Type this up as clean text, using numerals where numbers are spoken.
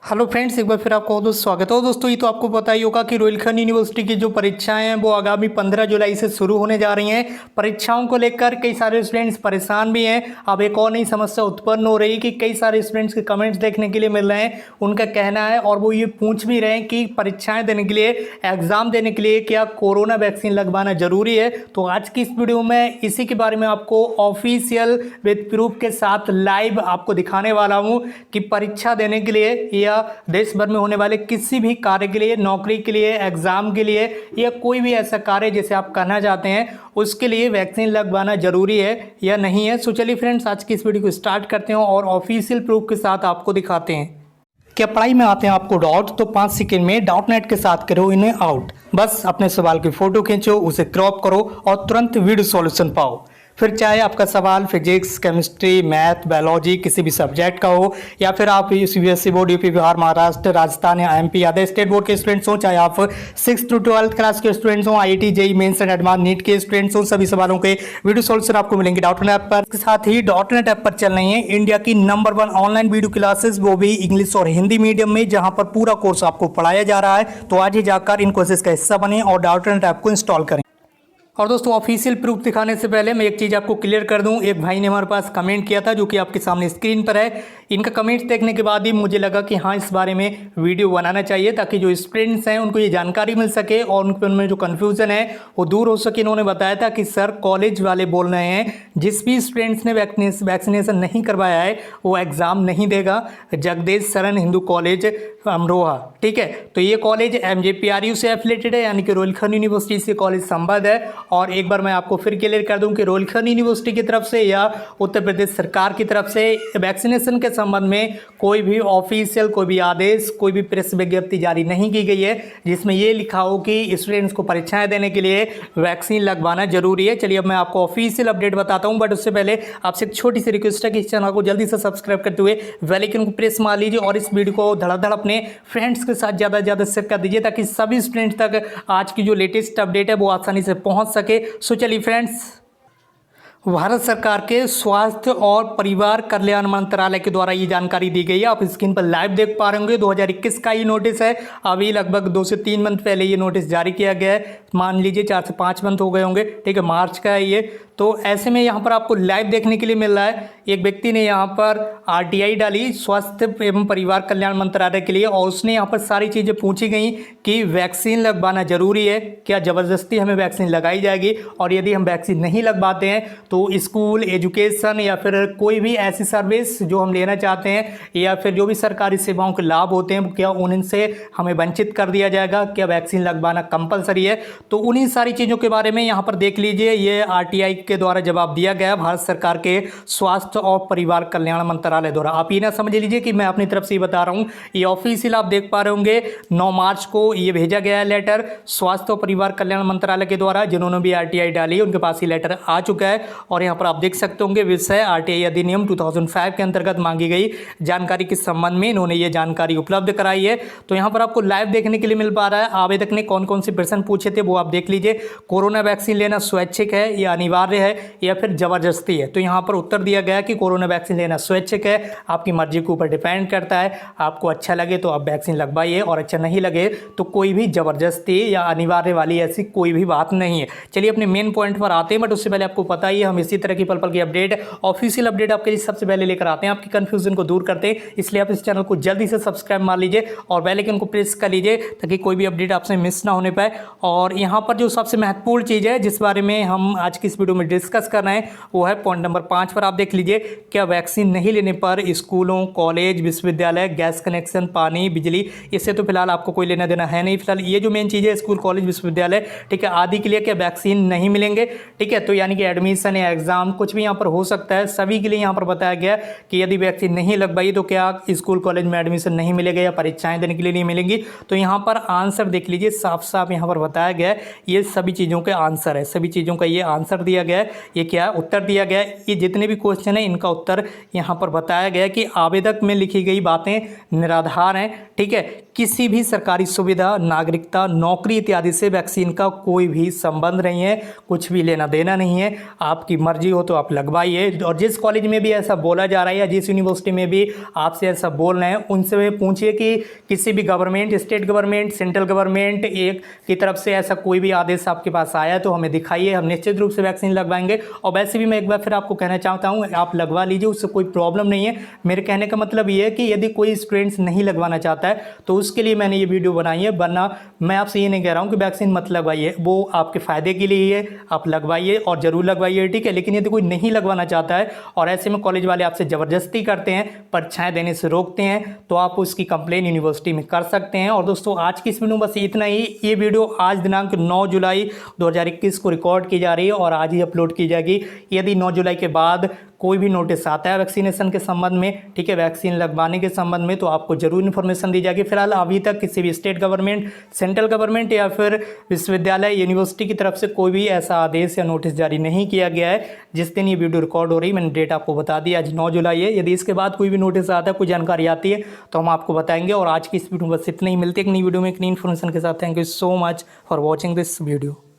Hello friends, एक बार फिर आपको दोस्त स्वागत हो। दोस्तों, ये तो आपको पता ही होगा कि रोहिलखंड यूनिवर्सिटी की जो परीक्षाएं हैं वो आगामी 15 जुलाई से शुरू होने जा रही हैं। परीक्षाओं को लेकर कई सारे स्टूडेंट्स परेशान भी हैं। अब एक और नई समस्या उत्पन्न हो रही है कि कई सारे स्टूडेंट्स के कमेंट्स देखने के लिए मिल रहे हैं। उनका कहना है और वो ये पूछ भी रहे हैं कि परीक्षाएँ देने के लिए, एग्ज़ाम देने के लिए क्या कोरोना वैक्सीन लगवाना ज़रूरी है। तो आज की इस वीडियो में इसी के बारे में आपको ऑफिशियल विद प्रूफ के साथ लाइव आपको दिखाने वाला हूँ कि परीक्षा देने के लिए या देश भर में होने वाले किसी भी कार्य के लिए, नौकरी के लिए, एग्जाम के लिए या कोई भी ऐसा कार्य जिसे आप करना चाहते हैं उसके लिए वैक्सीन लगवाना जरूरी है या नहीं है। सो चलिए फ्रेंड्स, आज की इस वीडियो को स्टार्ट करते हैं और ऑफिशियल प्रूफ के साथ आपको दिखाते हैं। क्या पढ़ाई में आते हैं आपको डाउट, तो 5 सेकंड में डाउट नेट के साथ करो इन्हें आउट। बस अपने सवाल की फोटो खींचो, उसे क्रॉप करो और तुरंत वीडियो सॉल्यूशन पाओ। फिर चाहे आपका सवाल फिजिक्स, केमिस्ट्री, मैथ, बायोलॉजी किसी भी सब्जेक्ट का हो, या फिर आप UPSC board, UP, Bihar, Maharashtra, Rajasthan या एमपी या स्टेट बोर्ड के स्टूडेंट्स हो, चाहे आप 6 to 12 क्लास के स्टूडेंट्स हो, IIT, JEE mains and advance NEET के स्टूडेंट्स हो, सभी सवालों के वीडियो सॉल्यूशन आपको मिलेंगे डॉट नेट ऐप पर। इसके साथ ही डॉट नेट ऐप पर चल रही है इंडिया की नंबर 1 ऑनलाइन वीडियो क्लासेस, वो भी इंग्लिश और हिंदी मीडियम में, जहां पर पूरा कोर्स आपको पढ़ाया जा रहा है। तो आज ही जाकर इन कोर्सेज का हिस्सा बने और डॉट नेट ऐप को इंस्टॉल करें। और दोस्तों, ऑफिशियल प्रूफ दिखाने से पहले मैं एक चीज़ आपको क्लियर कर दूं। एक भाई ने हमारे पास कमेंट किया था जो कि आपके सामने स्क्रीन पर है। इनका कमेंट्स देखने के बाद ही मुझे लगा कि हाँ, इस बारे में वीडियो बनाना चाहिए ताकि जो स्टूडेंट्स हैं उनको ये जानकारी मिल सके और उनमें जो कन्फ्यूज़न है वो दूर हो सके। इन्होंने बताया था कि सर, कॉलेज वाले बोल रहे हैं जिस भी स्टूडेंट्स ने वैक्सीनेशन नहीं करवाया है वो एग्ज़ाम नहीं देगा। जगदेश शरण हिंदू कॉलेज अमरोहा, ठीक है। तो ये कॉलेज MJPRU से एफिलेटेड है, यानी कि रोहिलखंड यूनिवर्सिटी से कॉलेज संबद्ध है। और एक बार मैं आपको फिर क्लियर कर दूं कि रोहिलखंड यूनिवर्सिटी की तरफ से या उत्तर प्रदेश सरकार की तरफ से वैक्सीनेशन के संबंध में कोई भी ऑफिशियल, कोई भी आदेश, कोई भी प्रेस विज्ञप्ति जारी नहीं की गई है जिसमें ये लिखा हो कि स्टूडेंट्स को परीक्षाएं देने के लिए वैक्सीन लगवाना जरूरी है। चलिए अब मैं आपको ऑफिशियल अपडेट बताता हूँ, बट उससे पहले आपसे एक छोटी सी रिक्वेस्ट है कि इस चैनल को जल्दी से सब्सक्राइब करते हुए बेल आइकन को प्रेस मार लीजिए और इस वीडियो को धड़ाधड़ अपने फ्रेंड्स के साथ ज़्यादा से ज़्यादा शेयर कर दीजिए ताकि सभी स्टूडेंट्स तक आज की जो लेटेस्ट अपडेट है वो आसानी से पहुँच सके। सो चलिए फ्रेंड्स, भारत सरकार के स्वास्थ्य और परिवार कल्याण मंत्रालय के द्वारा ये जानकारी दी गई है। आप स्क्रीन पर लाइव देख पा रहे होंगे। 2021 का ये नोटिस है। अभी लगभग 2 से 3 मंथ पहले ये नोटिस जारी किया गया है। मान लीजिए 4 से 5 मंथ हो गए होंगे, ठीक है। मार्च का है ये। तो ऐसे में यहाँ पर आपको लाइव देखने के लिए मिल रहा है। एक व्यक्ति ने यहाँ पर RTI डाली, स्वास्थ्य एवं परिवार कल्याण मंत्रालय के लिए, और उसने यहाँ पर सारी चीज़ें पूछी गई कि वैक्सीन लगवाना जरूरी है, क्या ज़बरदस्ती हमें वैक्सीन लगाई जाएगी, और यदि हम वैक्सीन नहीं लगवाते हैं तो स्कूल, एजुकेशन या फिर कोई भी ऐसी सर्विस जो हम लेना चाहते हैं या फिर जो भी सरकारी सेवाओं के लाभ होते हैं क्या उनसे हमें वंचित कर दिया जाएगा, क्या वैक्सीन लगवाना कंपलसरी है। तो उन्हीं सारी चीज़ों के बारे में यहाँ पर देख लीजिए, ये RTI के द्वारा जवाब दिया गया भारत सरकार के स्वास्थ्य और परिवार कल्याण मंत्रालय द्वारा। आप ये ना समझ लीजिए कि मैं अपनी तरफ से ही बता रहा हूँ, ये ऑफिशियल आप देख पा रहे होंगे 9 मार्च को ये भेजा गया है लेटर स्वास्थ्य और परिवार कल्याण मंत्रालय के द्वारा। जिन्होंने भी RTI डाली है उनके पास ये लेटर आ चुका है और यहाँ पर आप देख सकते होंगे विषय RTI अधिनियम 2005 के अंतर्गत मांगी गई जानकारी के संबंध में इन्होंने ये जानकारी उपलब्ध कराई है। तो यहाँ पर आपको लाइव देखने के लिए मिल पा रहा है। आवेदक ने कौन कौन से प्रश्न पूछे थे वो आप देख लीजिए। कोरोना वैक्सीन लेना स्वैच्छिक है या अनिवार्य है या फिर जबरदस्ती है। तो यहाँ पर उत्तर दिया गया कि कोरोना वैक्सीन लेना स्वैच्छिक है, आपकी मर्जी के ऊपर डिपेंड करता है। आपको अच्छा लगे तो आप वैक्सीन लगवाइए और अच्छा नहीं लगे तो कोई भी जबरदस्ती या अनिवार्य वाली ऐसी कोई भी बात नहीं है। चलिए अपने मेन पॉइंट पर आते हैं, बट उससे पहले आपको पता ही है हम इसी तरह की पल पल की अपडेट, ऑफिशियल अपडेट आपके लिए सबसे पहले लेकर आते हैं, आपकी कंफ्यूजन को दूर करते हैं। इसलिए आप इस चैनल को जल्दी से सब्सक्राइब मार लीजिए और बेल आइकन को प्रेस कर लीजिए ताकि कोई भी अपडेट आपसे मिस ना होने पाए। और यहाँ पर जो सबसे महत्वपूर्ण चीज़ है जिस बारे में हम आज की इस वीडियो में डिस्कस कर रहे हैं वो है पॉइंट नंबर 5 पर। आप देख लीजिए, क्या वैक्सीन नहीं लेने पर स्कूलों, कॉलेज, विश्वविद्यालय, गैस कनेक्शन, पानी, बिजली, इससे तो फिलहाल आपको कोई लेना देना है नहीं। फिलहाल ये जो मेन चीज़ है स्कूल, कॉलेज, विश्वविद्यालय, ठीक है, आदि के लिए क्या वैक्सीन नहीं मिलेंगे, ठीक है। तो यानी कि एडमिशन या एग्जाम कुछ भी यहाँ पर हो सकता है, सभी के लिए यहाँ पर बताया गया कि यदि वैक्सीन नहीं लगवाई तो क्या स्कूल कॉलेज में एडमिशन नहीं मिलेगा या परीक्षाएं देने के लिए नहीं मिलेंगी। तो यहाँ पर आंसर देख लीजिए, साफ साफ यहाँ पर बताया गया है ये सभी चीज़ों के आंसर है, सभी चीज़ों का ये आंसर दिया गया है। ये क्या है, उत्तर दिया गया है। ये जितने भी क्वेश्चन है इनका उत्तर यहाँ पर बताया गया है कि आवेदक में लिखी गई बातें निराधार हैं, ठीक है। किसी भी सरकारी सुविधा, नागरिकता, नौकरी इत्यादि से वैक्सीन का कोई भी संबंध नहीं है, कुछ भी लेना देना नहीं है। आपके आपकी मर्जी हो तो आप लगवाइए। और जिस कॉलेज में भी ऐसा बोला जा रहा है या जिस यूनिवर्सिटी में भी आपसे ऐसा बोल रहे हैं, उनसे पूछिए कि किसी भी government, state government, central government एक की तरफ से ऐसा कोई भी आदेश आपके पास आया है तो हमें दिखाइए, हम निश्चित रूप से वैक्सीन लगवाएंगे। और वैसे भी मैं एक बार फिर आपको कहना चाहता हूँ, आप लगवा लीजिए, उससे कोई प्रॉब्लम नहीं है। मेरे कहने का मतलब ये है कि यदि कोई स्टूडेंट्स नहीं लगवाना चाहता है तो उसके लिए मैंने ये वीडियो बनाई है, वरना मैं आपसे ये नहीं कह रहा हूँ कि वैक्सीन मत लगवाइए, वो आपके फ़ायदे के लिए ही है, आप लगवाइए और ज़रूर लगवाइए, ठीक है। लेकिन यदि कोई नहीं लगवाना चाहता है और ऐसे में कॉलेज वाले आपसे ज़बरदस्ती करते हैं, परीक्षाएं देने से रोकते हैं, तो आप उसकी कंप्लेन यूनिवर्सिटी में कर सकते हैं। और दोस्तों आज की इस वीडियो में बस इतना ही। ये वीडियो आज दिनांक 9 जुलाई 2021 को रिकॉर्ड की जा रही है और आज ही अपलोड की जाएगी। यदि 9 जुलाई के बाद कोई भी नोटिस आता है वैक्सीनेशन के संबंध में, ठीक है, वैक्सीन लगवाने के संबंध में, तो आपको जरूर इन्फॉर्मेशन दी जाएगी। फिलहाल अभी तक किसी भी स्टेट गवर्नमेंट, सेंट्रल गवर्नमेंट या फिर विश्वविद्यालय, यूनिवर्सिटी की तरफ से कोई भी ऐसा आदेश या नोटिस जारी नहीं किया गया है। जिस दिन ये वीडियो रिकॉर्ड हो रही, मैंने डेट आपको बता दी, आज 9 जुलाई है। यदि इसके बाद कोई भी नोटिस आता है, कोई जानकारी आती है तो हम आपको बताएंगे। और आज की इस वीडियो में बस इतना ही। मिलते एक नई वीडियो में एक नई इन्फॉर्मेशन के साथ। Thank you so much for watching this video.